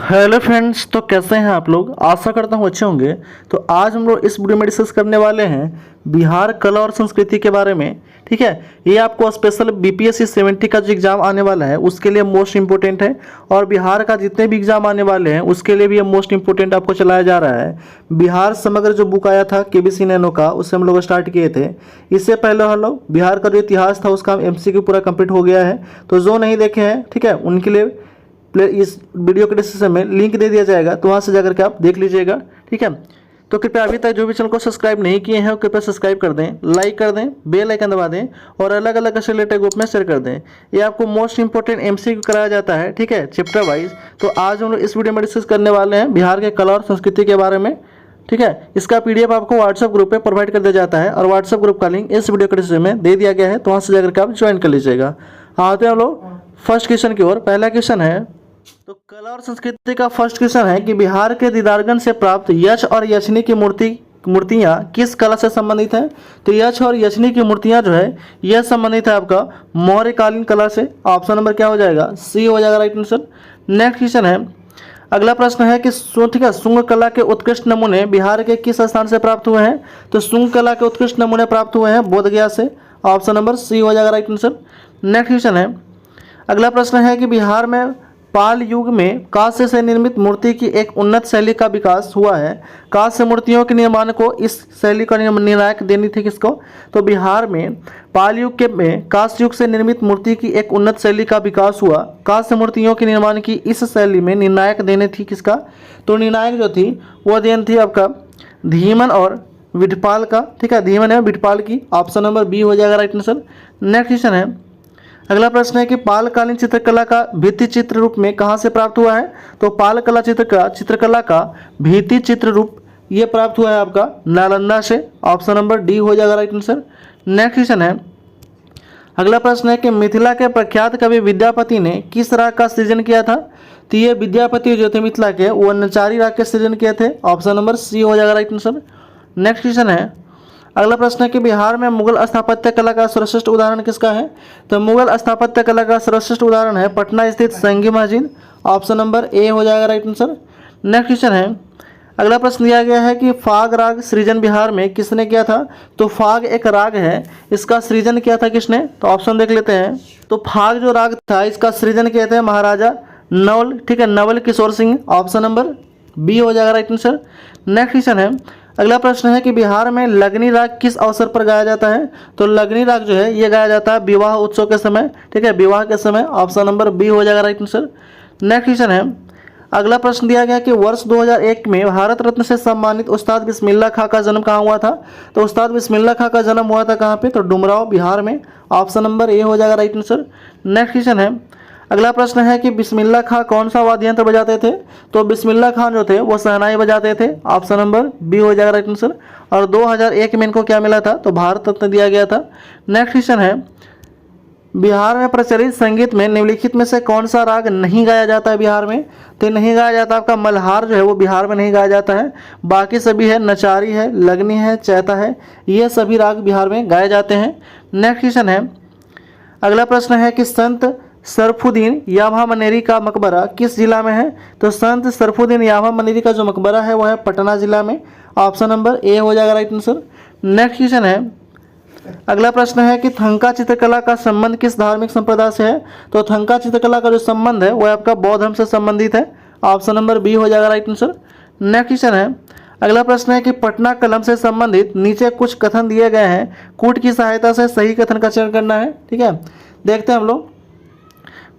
Hello friends, तो कैसे हैं आप लोग। आशा करता हूँ अच्छे होंगे। तो आज हम लोग इस वीडियो में डिस्कस करने वाले हैं बिहार कला और संस्कृति के बारे में। ठीक है, ये आपको स्पेशल बीपीएससी 70 का जो एग्ज़ाम आने वाला है उसके लिए मोस्ट इंपॉर्टेंट है, और बिहार का जितने भी एग्ज़ाम आने वाले हैं उसके लिए भी ये मोस्ट इंपॉर्टेंट आपको चलाया जा रहा है। बिहार समग्र जो बुक आया था केबीसी नैनो का, उससे हम लोग स्टार्ट किए थे। इससे पहले हम लोग बिहार का जो इतिहास था उसका एमसीक्यू पूरा कंप्लीट हो गया है। तो जो नहीं देखे हैं, ठीक है, उनके लिए इस वीडियो के डिस्क्रिप्शन में लिंक दे दिया जाएगा, तो वहाँ से जाकर के आप देख लीजिएगा। ठीक है, तो कृपया अभी तक जो भी चैनल को सब्सक्राइब नहीं किए हैं कृपया सब्सक्राइब कर दें, लाइक कर दें, बेल आइकन दबा दें और अलग अलग से रिलेटेड ग्रुप में शेयर कर दें। ये आपको मोस्ट इंपॉर्टेंट एमसीक्यू कराया जाता है, ठीक है, चैप्टर वाइज। तो आज हम लोग इस वीडियो में डिस्कस करने वाले हैं बिहार के कला और संस्कृति के बारे में। ठीक है, इसका पीडीएफ आपको व्हाट्सएप ग्रुप पे प्रोवाइड कर दिया जाता है और व्हाट्सएप ग्रुप का लिंक इस वीडियो के डिस्क्रिप्शन में दे दिया गया है, तो वहाँ से जाकर के आप ज्वाइन कर लीजिएगा। आते हैं हम लोग फर्स्ट क्वेश्चन की ओर। पहला क्वेश्चन है, तो कला और संस्कृति का फर्स्ट क्वेश्चन है कि बिहार के दीदारगंज से प्राप्त यक्ष और यक्षिणी की मूर्तियाँ किस कला से संबंधित हैं। तो यक्ष और यक्षिणी की मूर्तियाँ जो है यह संबंधित है आपका मौर्यकालीन कला से। ऑप्शन नंबर क्या हो जाएगा, सी हो जाएगा राइट आंसर। नेक्स्ट क्वेश्चन है, अगला प्रश्न है कि ठीक है, शुंग कला के उत्कृष्ट नमूने बिहार के किस स्थान से प्राप्त हुए हैं। तो शुंग कला के उत्कृष्ट नमूने प्राप्त हुए हैं बोधगया से। ऑप्शन नंबर सी हो जाएगा राइट आंसर। नेक्स्ट क्वेश्चन है, अगला प्रश्न है कि बिहार में पाल युग में कांस्य से निर्मित मूर्ति की एक उन्नत शैली का विकास हुआ है। कांस्य मूर्तियों के निर्माण को इस शैली का निर्णायक देनी थी किसको। तो बिहार में पाल युग के में कांस्य युग से निर्मित मूर्ति की एक उन्नत शैली का विकास हुआ। कांस्य मूर्तियों के निर्माण की इस शैली में निर्णायक देने थी किसका। तो निर्णायक जो थी वो देन थी आपका धीमन और विठपाल का। ठीक है, धीमन है विठपाल की। ऑप्शन नंबर बी हो जाएगा राइट आंसर। नेक्स्ट क्वेश्चन है, अगला प्रश्न है कि पालकालीन चित्रकला का भित्ति चित्र रूप में कहाँ से प्राप्त हुआ है। तो पालकला चित्रकला का भित्ति चित्र रूप ये प्राप्त हुआ है आपका नालंदा से। ऑप्शन नंबर डी हो जाएगा राइट आंसर। नेक्स्ट क्वेश्चन है, अगला प्रश्न है कि मिथिला के प्रख्यात कवि विद्यापति ने किस राग का सृजन किया था। तो ये विद्यापति जो थे मिथिला के, वो नचारी राग के सृजन किए थे। ऑप्शन नंबर सी हो जाएगा राइट आंसर। नेक्स्ट क्वेश्चन है, अगला प्रश्न है कि बिहार में मुगल स्थापत्य कला का सर्वश्रेष्ठ उदाहरण किसका है। तो मुगल स्थापत्य कला का सर्वश्रेष्ठ उदाहरण है पटना स्थित संगी मस्जिद। ऑप्शन नंबर ए हो जाएगा राइट आंसर। नेक्स्ट क्वेश्चन है, अगला प्रश्न दिया गया है कि फाग राग सृजन बिहार में किसने किया था। तो फाग एक राग है, इसका सृजन किया था किसने। तो ऑप्शन देख लेते हैं। तो फाग जो राग था इसका सृजन किए थे महाराजा नवल, ठीक है, Naval Kishore Singh. Option number B हो जाएगा राइट आंसर। नेक्स्ट क्वेश्चन है, अगला प्रश्न है कि बिहार में लगनी राग किस अवसर पर गाया जाता है। तो लगनी राग जो है ये गाया जाता है विवाह उत्सव के समय। ठीक है, विवाह के समय। ऑप्शन नंबर बी हो जाएगा राइट आंसर। नेक्स्ट क्वेश्चन है, अगला प्रश्न दिया गया कि वर्ष 2001 में भारत रत्न से सम्मानित उस्ताद बिस्मिल्लाह खां का जन्म कहाँ हुआ था। तो उस्ताद बिस्मिल्लाह खां का जन्म हुआ था कहाँ पे। तो डुमराव बिहार में। ऑप्शन नंबर ए हो जाएगा राइट आंसर। नेक्स्ट क्वेश्चन है, अगला प्रश्न है कि बिस्मिल्लाह खां कौन सा वाद्य यंत्र बजाते थे। तो बिस्मिल्लाह खां जो थे वो शहनाई बजाते थे। ऑप्शन नंबर बी हो जाएगा राइट आंसर। और 2001 में इनको क्या मिला था, तो भारत रत्न दिया गया था। नेक्स्ट क्वेश्चन है, बिहार में प्रचलित संगीत में निम्नलिखित में से कौन सा राग नहीं गाया जाता है बिहार में। तो नहीं गाया जाता आपका मल्हार जो है वो बिहार में नहीं गाया जाता है। बाकी सभी है, नचारी है, लगनी है, चैता है, ये सभी राग बिहार में गाए जाते हैं। नेक्स्ट क्वेश्चन है, अगला प्रश्न है कि संत सरफुद्दीन याभा मनेरी का मकबरा किस जिला में है। तो संत सरफुद्दीन याभा मनेरी का जो मकबरा है वो है पटना जिला में। ऑप्शन नंबर ए हो जाएगा राइट आंसर। नेक्स्ट क्वेश्चन है, अगला प्रश्न है कि थंका चित्रकला का संबंध किस धार्मिक संप्रदाय से है। तो थंका चित्रकला का जो संबंध है वो आपका बौद्ध धर्म से संबंधित है। ऑप्शन नंबर बी हो जाएगा राइट आंसर। नेक्स्ट क्वेश्चन है, अगला प्रश्न है कि पटना कलम से संबंधित नीचे कुछ कथन दिए गए हैं, कूट की सहायता से सही कथन का चयन करना है। ठीक है, देखते हैं हम लोग।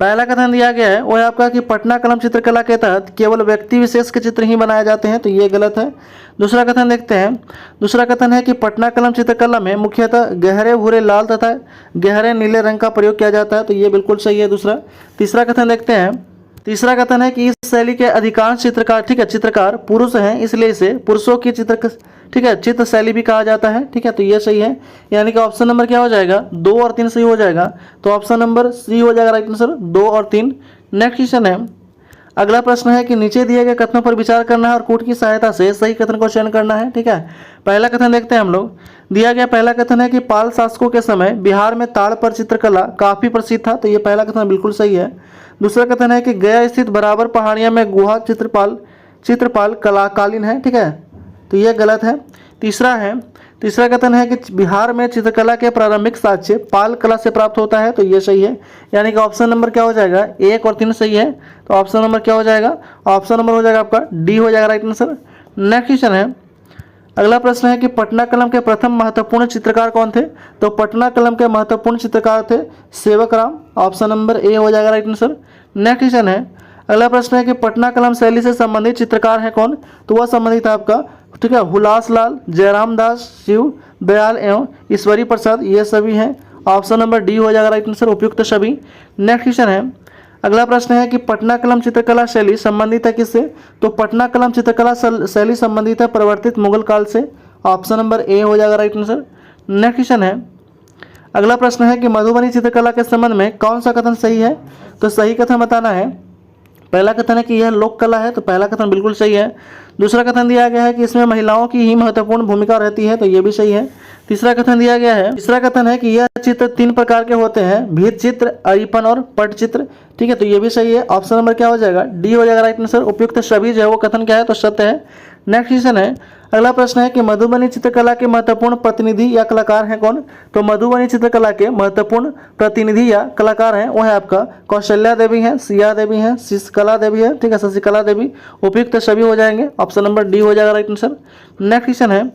पहला कथन दिया गया है वो है आपका कि पटना कलम चित्रकला के तहत केवल व्यक्ति विशेष के चित्र ही बनाए जाते हैं। तो ये गलत है। दूसरा कथन देखते हैं। दूसरा कथन है कि पटना कलम चित्रकला में मुख्यतः गहरे भूरे लाल तथा गहरे नीले रंग का प्रयोग किया जाता है। तो ये बिल्कुल सही है दूसरा। तीसरा कथन देखते हैं। तीसरा कथन है कि इस शैली के अधिकांश चित्रकार, ठीक है, चित्रकार पुरुष हैं, इसलिए इसे पुरुषों की चित्र शैली भी कहा जाता है। ठीक है, तो ये सही है। यानी कि ऑप्शन नंबर क्या हो जाएगा, 2 और 3 सही हो जाएगा। तो ऑप्शन नंबर सी हो जाएगा राइट आंसर, 2 और 3। नेक्स्ट क्वेश्चन है, अगला प्रश्न है कि नीचे दिए गए कथनों पर विचार करना है और कूट की सहायता से सही कथन को चयन करना है। ठीक है, पहला कथन देखते हैं हम लोग। दिया गया पहला कथन है कि पाल शासकों के समय बिहार में ताड़ पर चित्रकला काफी प्रसिद्ध था, तो ये पहला कथन बिल्कुल सही है। दूसरा कथन है कि गया स्थित बराबर पहाड़ियां में गुहा चित्रपाल कलाकालीन है। ठीक है, तो यह गलत है। तीसरा कथन है कि बिहार में चित्रकला के प्रारंभिक साक्ष्य पाल कला से प्राप्त होता है, तो ये सही है। यानी कि ऑप्शन नंबर क्या हो जाएगा, 1 और 3 सही है। तो ऑप्शन नंबर क्या हो जाएगा, ऑप्शन नंबर हो जाएगा आपका डी हो जाएगा राइट आंसर। नेक्स्ट क्वेश्चन है, अगला प्रश्न है कि पटना कलम के प्रथम महत्वपूर्ण चित्रकार कौन थे? तो पटना कलम के महत्वपूर्ण चित्रकार थे सेवक राम, ऑप्शन नंबर ए हो जाएगा राइट आंसर। नेक्स्ट क्वेश्चन है, अगला प्रश्न है कि पटना कलम शैली से संबंधित चित्रकार है कौन? तो वह संबंधित है आपका, ठीक है, हुलास लाल, जयराम दास, शिव दयाल एवं ईश्वरी प्रसाद, ये सभी हैं। ऑप्शन नंबर डी हो जाएगा राइट आंसर, उपयुक्त सभी। नेक्स्ट क्वेश्चन है, अगला प्रश्न है कि पटना कलम चित्रकला शैली संबंधित है किससे? तो पटना कलम चित्रकला शैली संबंधित है परिवर्तित मुगल काल से, ऑप्शन नंबर ए हो जाएगा राइट आंसर। नेक्स्ट क्वेश्चन है, अगला प्रश्न है कि मधुबनी चित्रकला के संबंध में कौन सा कथन सही है? तो सही कथन बताना है। पहला कथन है कि यह लोक कला है, तो पहला कथन बिल्कुल सही है। दूसरा कथन दिया गया है कि इसमें महिलाओं की ही महत्वपूर्ण भूमिका रहती है, तो ये भी सही है। तीसरा कथन दिया गया है, तीसरा कथन है कि यह चित्र 3 प्रकार के होते हैं, भित्ति चित्र, अरिपन और पटचित्र। ठीक है, तो ये भी सही है। ऑप्शन नंबर क्या हो जाएगा, डी हो जाएगा राइट आंसर, उपयुक्त सभी जो है वो कथन क्या है, तो सत्य है। नेक्स्ट क्वेश्चन है, अगला प्रश्न है कि मधुबनी चित्रकला के महत्वपूर्ण प्रतिनिधि या कलाकार हैं कौन? तो मधुबनी चित्रकला के महत्वपूर्ण प्रतिनिधि या कलाकार हैं वो है आपका कौशल्या देवी हैं, सिया देवी हैं, शशिकला देवी है, ठीक है, शशिकला देवी, उपयुक्त सभी हो जाएंगे। ऑप्शन नंबर डी हो जाएगा राइट आंसर। नेक्स्ट क्वेश्चन है,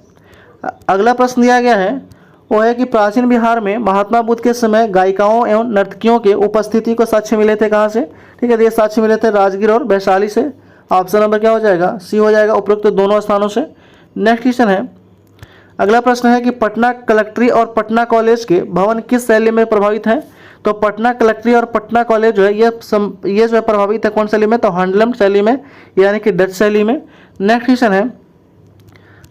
अगला प्रश्न दिया गया है वो है कि प्राचीन बिहार में महात्मा बुद्ध के समय गायिकाओं एवं नर्तकियों के उपस्थिति को साक्ष्य मिले थे कहाँ से? ठीक है, ये साक्ष्य मिले थे राजगीर और वैशाली से। ऑप्शन नंबर क्या हो जाएगा, सी हो जाएगा, उपयुक्त दोनों स्थानों से। नेक्स्ट क्वेश्चन है, अगला प्रश्न है कि पटना कलेक्ट्री और पटना कॉलेज के भवन किस शैली में प्रभावित हैं? तो पटना कलेक्ट्री और पटना कॉलेज जो है ये जो है प्रभावित है कौन शैली में? तो हैंडलूम शैली में, यानी कि डच शैली में। नेक्स्ट क्वेश्चन है,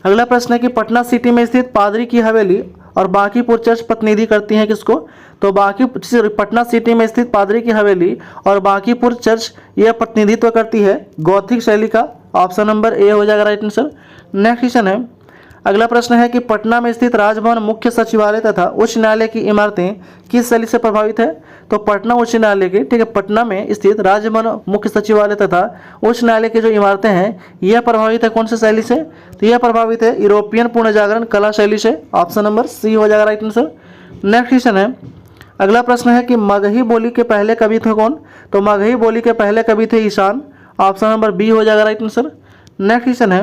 अगला प्रश्न है कि पटना सिटी में स्थित पादरी की हवेली और बांकीपुर चर्च प्रतिनिधि करती हैं किसको? तो पटना सिटी में स्थित पादरी की हवेली और बांकीपुर चर्च यह प्रतिनिधित्व करती है गौथिक शैली का। ऑप्शन नंबर ए हो जाएगा राइट आंसर। नेक्स्ट क्वेश्चन है, अगला प्रश्न है कि पटना में स्थित राजभवन, मुख्य सचिवालय तथा उच्च न्यायालय की इमारतें किस शैली से प्रभावित है? तो पटना उच्च न्यायालय के, ठीक है, पटना में स्थित राजभवन, मुख्य सचिवालय तथा उच्च न्यायालय की जो इमारतें हैं यह प्रभावित है कौन सी शैली से? तो यह प्रभावित है यूरोपियन पूर्ण जागरण कला शैली से। ऑप्शन नंबर सी हो जाएगा राइट आंसर। नेक्स्ट क्वेश्चन है, अगला प्रश्न है कि मगही बोली के पहले कवि थे कौन? तो मगही बोली के पहले कवि थे ईशान। ऑप्शन नंबर बी हो जाएगा राइट आंसर। नेक्स्ट क्वेश्चन है,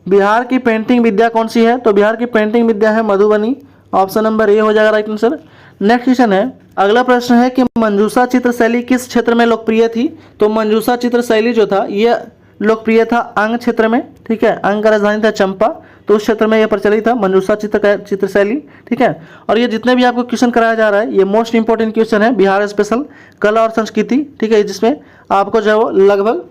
बिहार की पेंटिंग विद्या कौन सी है? तो बिहार की पेंटिंग विद्या है मधुबनी। ऑप्शन नंबर ए हो जाएगा राइट आंसर। नेक्स्ट क्वेश्चन है, अगला प्रश्न है कि मंजूषा चित्र शैली किस क्षेत्र में लोकप्रिय थी? तो मंजूषा चित्र शैली जो था यह लोकप्रिय था अंग क्षेत्र में, ठीक है, अंग का राजधानी था चंपा, तो उस क्षेत्र में यह प्रचलित था मंजूषा चित्र शैली। ठीक है, और ये जितने भी आपको क्वेश्चन कराया जा रहा है ये मोस्ट इंपॉर्टेंट क्वेश्चन है बिहार स्पेशल कला और संस्कृति, ठीक है, जिसमें आपको जो है वो लगभग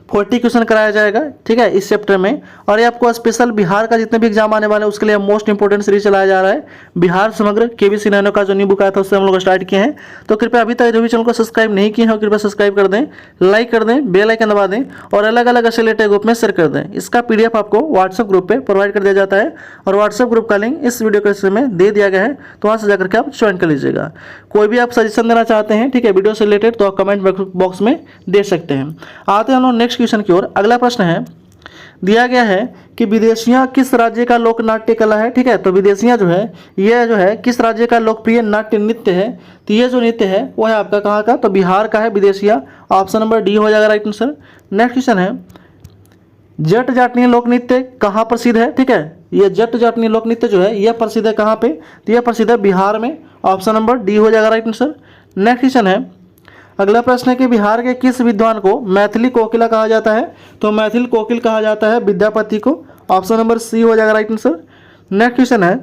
40 क्वेश्चन कराया जाएगा, ठीक है, इस चैप्टर में। और ये आपको स्पेशल बिहार का जितने भी एग्जाम आने वाले हैं उसके लिए मोस्ट इंपोर्टेंट सीरीज चलाया जा रहा है। बिहार समग्र केबीसी नैनो का जो न्यू बुक आया था उससे हम लोग स्टार्ट किए हैं। तो कृपया अभी तक जो भी चैनल को सब्सक्राइब नहीं किए हैं कृपया सब्सक्राइब कर दें, लाइक कर दें, बेल आइकन दबा दें और अलग अलग रिलेटेड ग्रुप में शेयर कर दें। इसका PDF आपको व्हाट्सएप ग्रुप पर प्रोवाइड कर दिया जाता है और व्हाट्सएप ग्रुप का लिंक इस वीडियो के में दे दिया गया है, तो वहाँ से जाकर के आप ज्वाइन कर लीजिएगा। कोई भी आप सजेशन देना चाहते हैं, ठीक है, वीडियो से रिलेटेड, तो आप कमेंट बॉक्स में दे सकते हैं। आते हैं हम लोग नेक्स्ट क्वेश्चन की ओर। अगला प्रश्न है, दिया गया है कि विदेशियां किस राज्य का लोक नाट्य कला है? ठीक है, तो विदेशियां जो है यह जो है किस राज्य का लोकप्रिय नाट्य नृत्य है? तो ये जो नृत्य है वो है आपका कहाँ का? तो बिहार का है विदेशिया। ऑप्शन नंबर डी हो जाएगा राइट आंसर। नेक्स्ट क्वेश्चन है, जट जाटनी लोक नृत्य कहाँ प्रसिद्ध है? ठीक है, ये जट जाटनी लोक नृत्य जो है यह प्रसिद्ध है कहाँ पे? तो यह प्रसिद्ध है बिहार में। ऑप्शन नंबर डी हो जाएगा राइट आंसर। नेक्स्ट क्वेश्चन है, अगला प्रश्न है कि बिहार के किस विद्वान को मैथिली कोकिला कहा जाता है? तो मैथिल कोकिल कहा जाता है विद्यापति को। ऑप्शन नंबर सी हो जाएगा राइट आंसर। नेक्स्ट क्वेश्चन है,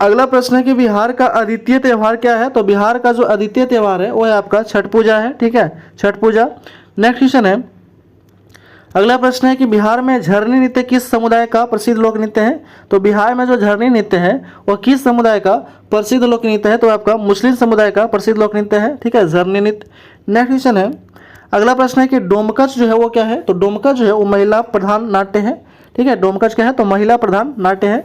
अगला प्रश्न है कि बिहार का अद्वितीय त्यौहार क्या है? तो बिहार का जो अद्वितीय त्यौहार है वो है आपका छठ पूजा है, ठीक है, छठ पूजा। नेक्स्ट क्वेश्चन है, अगला प्रश्न है कि बिहार में झरनी नृत्य किस समुदाय का प्रसिद्ध लोक नृत्य है? तो बिहार में जो झरनी नृत्य है वो किस समुदाय का प्रसिद्ध लोक नृत्य है? तो आपका मुस्लिम समुदाय का प्रसिद्ध लोक नृत्य है, ठीक है, झरनी नृत्य। नेक्स्ट क्वेश्चन है, अगला प्रश्न है कि डोमकच जो है वो क्या है, तो डोमकच जो है वो महिला प्रधान नाट्य है। ठीक है, डोमकच क्या है, तो महिला प्रधान नाट्य है।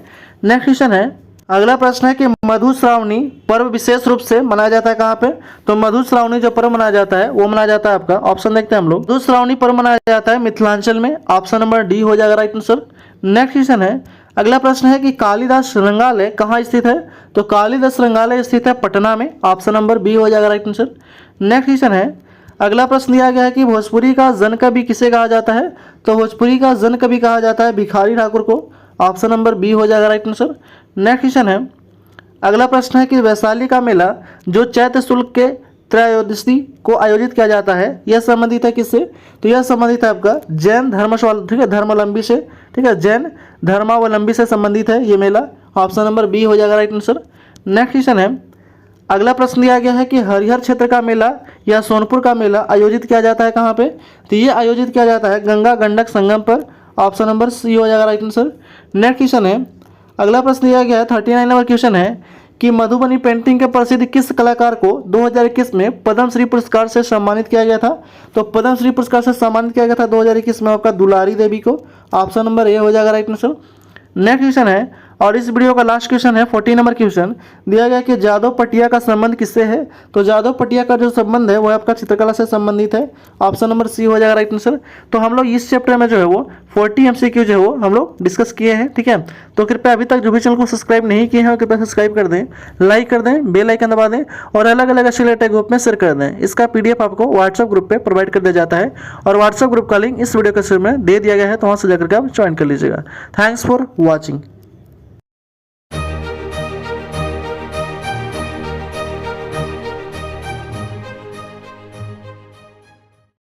नेक्स्ट क्वेश्चन है, अगला प्रश्न है कि मधुश्रावणी पर्व विशेष रूप से मनाया जाता है कहाँ पे, तो मधुश्रावणी जो पर्व मनाया जाता है वो मनाया जाता है आपका, ऑप्शन देखते हैं हम लोग, मधुश्रावणी पर्व मनाया जाता है मिथिलांचल में, ऑप्शन नंबर डी हो जाएगा राइट आंसर। नेक्स्ट क्वेश्चन है, अगला प्रश्न है कि कालिदास संग्रहालय कहाँ स्थित है, तो कालिदास संग्रहालय स्थित है पटना में, ऑप्शन नंबर बी हो जाएगा राइट आंसर। नेक्स्ट क्वेश्चन है, अगला प्रश्न दिया गया है कि भोजपुरी का जन कवि किसे कहा जाता है, तो भोजपुरी का जन कवि कहा जाता है भिखारी ठाकुर को, ऑप्शन नंबर बी हो जाएगा राइट आंसर। नेक्स्ट क्वेश्चन है, अगला प्रश्न है कि वैशाली का मेला जो चैत्र शुल्क के त्रयोदशी को आयोजित किया जाता है, यह संबंधित है किससे, तो यह संबंधित है आपका जैन धर्मावलंबी से। ठीक है, जैन धर्मावलंबी से संबंधित है ये मेला, ऑप्शन नंबर बी हो जाएगा राइट आंसर। नेक्स्ट क्वेश्चन है, अगला प्रश्न दिया गया है कि हरिहर क्षेत्र का मेला या सोनपुर का मेला आयोजित किया जाता है कहाँ पे, तो ये आयोजित किया जाता है गंगा गंडक संगम पर, ऑप्शन नंबर सी हो जाएगा राइट आंसर। नेक्स्ट क्वेश्चन है, अगला प्रश्न दिया गया है 39 नंबर क्वेश्चन है कि मधुबनी पेंटिंग के प्रसिद्ध किस कलाकार को 2021 में पद्मश्री पुरस्कार से सम्मानित किया गया था, तो पद्मश्री पुरस्कार से सम्मानित किया गया था 2021 में आपका दुलारी देवी को, ऑप्शन नंबर ए हो जाएगा राइट आंसर। नेक्स्ट क्वेश्चन है, और इस वीडियो का लास्ट क्वेश्चन है 40 नंबर क्वेश्चन, दिया गया कि जादव पटिया का संबंध किससे है, तो जादव पटिया का जो संबंध है वो आपका चित्रकला से संबंधित है, ऑप्शन नंबर सी हो जाएगा राइट आंसर। तो हम लोग इस चैप्टर में जो है वो 40 MCQ जो है वो हम लोग डिस्कस किए हैं। ठीक है, तो कृपया अभी तक जो भी चैनल को सब्सक्राइब नहीं किए हैं कृपया सब्सक्राइब कर दें, लाइक कर दें, बेल आइकन दबा दें और अलग अलग अच्छे रिलेटेड ग्रुप में शेयर कर दें। इसका PDF आपको व्हाट्सएप ग्रुप पे प्रोवाइड कर दिया जाता है और व्हाट्सएप ग्रुप का लिंक इस वीडियो के शेयर में दे दिया गया है, तो वहाँ से जाकर के आप ज्वाइन कर लीजिएगा। Thanks for watching.